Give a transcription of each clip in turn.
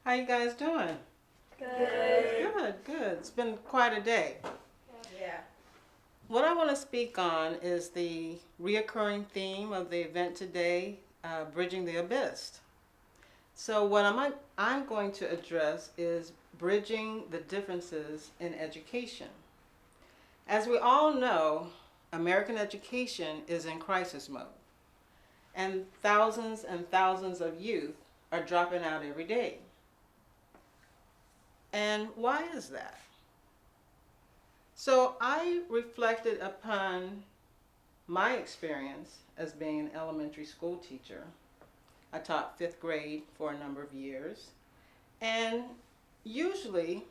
How you guys doing? Good. Good. It's been quite a day. Yeah. What I want to speak on is the reoccurring theme of the event today, bridging the abyss. So what I'm going to address is bridging the differences in education. As we all know, American education is in crisis mode, and thousands of youth are dropping out every day. And why is that? So I reflected upon my experience as being an elementary school teacher. I taught fifth grade for a number of years. And usually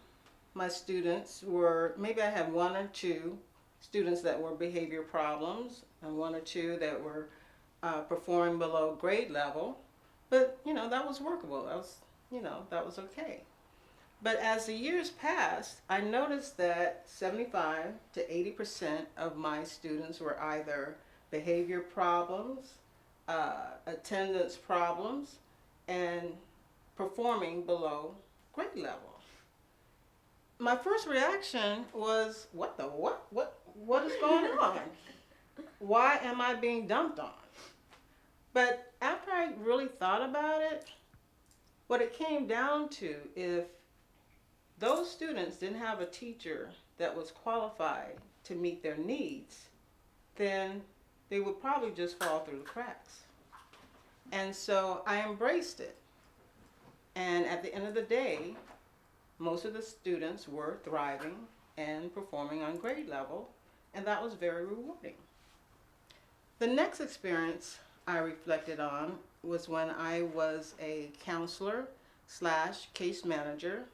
my students were, maybe I had one or two students that were behavior problems and one or two that were performing below grade level. But, that was workable. That was okay. But as the years passed, I noticed that 75 to 80% of my students were either behavior problems, attendance problems, and performing below grade level. My first reaction was, what the what? What is going on? Why am I being dumped on? But after I really thought about it, what it came down to, if those students didn't have a teacher that was qualified to meet their needs, then they would probably just fall through the cracks. And so I embraced it. And at the end of the day, most of the students were thriving and performing on grade level, and that was very rewarding. The next experience I reflected on was when I was a counselor slash case manager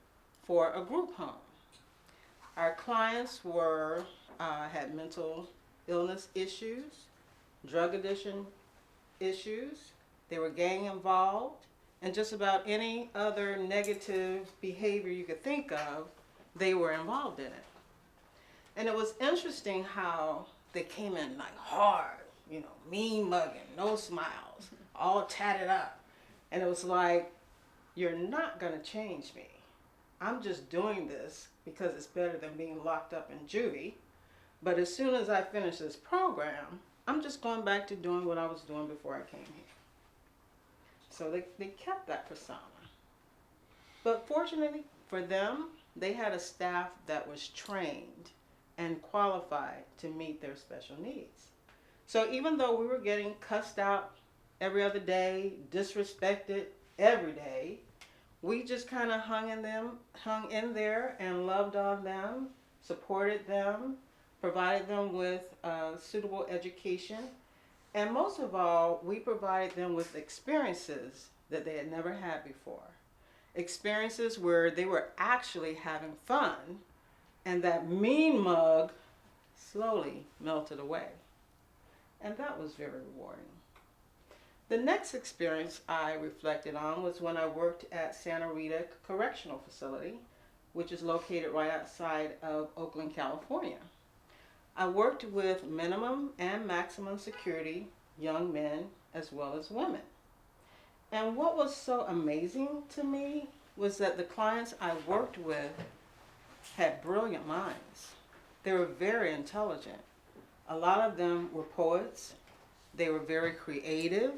for a group home. Our clients had mental illness issues, drug addiction issues, they were gang involved, and just about any other negative behavior you could think of, they were involved in it. And it was interesting how they came in like hard, mean mugging, no smiles, all tatted up. And it was like, you're not going to change me. I'm just doing this because it's better than being locked up in juvie. But as soon as I finish this program, I'm just going back to doing what I was doing before I came here. So they kept that persona. But fortunately for them, they had a staff that was trained and qualified to meet their special needs. So even though we were getting cussed out every other day, disrespected every day, we just kind of hung in there and loved on them, supported them, provided them with suitable education, and most of all, we provided them with experiences that they had never had before. Experiences where they were actually having fun, and that mean mug slowly melted away. And that was very rewarding. The next experience I reflected on was when I worked at Santa Rita Correctional Facility, which is located right outside of Oakland, California. I worked with minimum and maximum security young men as well as women. And what was so amazing to me was that the clients I worked with had brilliant minds. They were very intelligent. A lot of them were poets. They were very creative.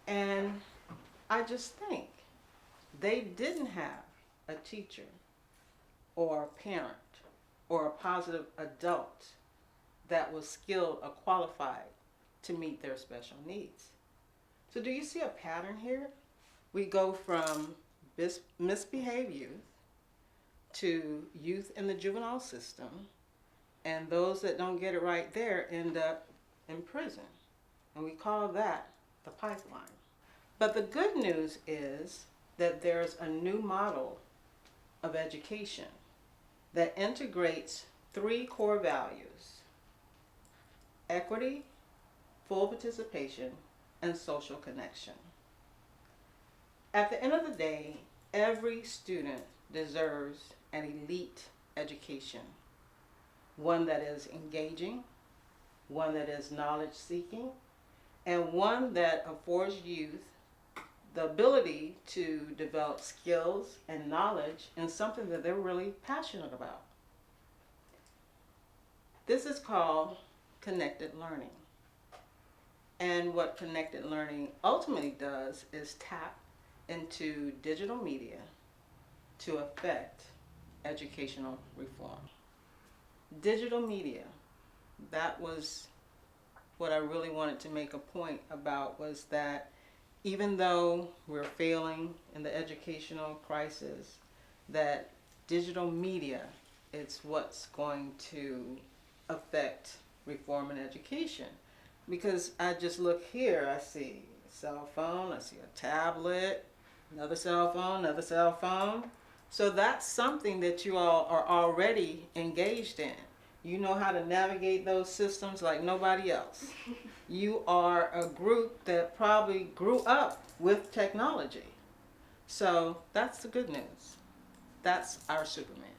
And I just think they didn't have a teacher or a parent or a positive adult that was skilled or qualified to meet their special needs. So do you see a pattern here? We go from misbehaved youth to youth in the juvenile system, and those that don't get it right there end up in prison. And we call that the pipeline. But the good news is that there's a new model of education that integrates three core values: equity, full participation, and social connection. At the end of the day, every student deserves an elite education, one that is engaging, one that is knowledge seeking, and one that affords youth the ability to develop skills and knowledge in something that they're really passionate about. This is called connected learning. And what connected learning ultimately does is tap into digital media to affect educational reform. Digital media, that was what I really wanted to make a point about, was that even though we're failing in the educational crisis, that digital media is what's going to affect reform in education. Because I just look here, I see a cell phone, I see a tablet, another cell phone, another cell phone. So that's something that you all are already engaged in. You know how to navigate those systems like nobody else. You are a group that probably grew up with technology. So that's the good news. That's our Superman.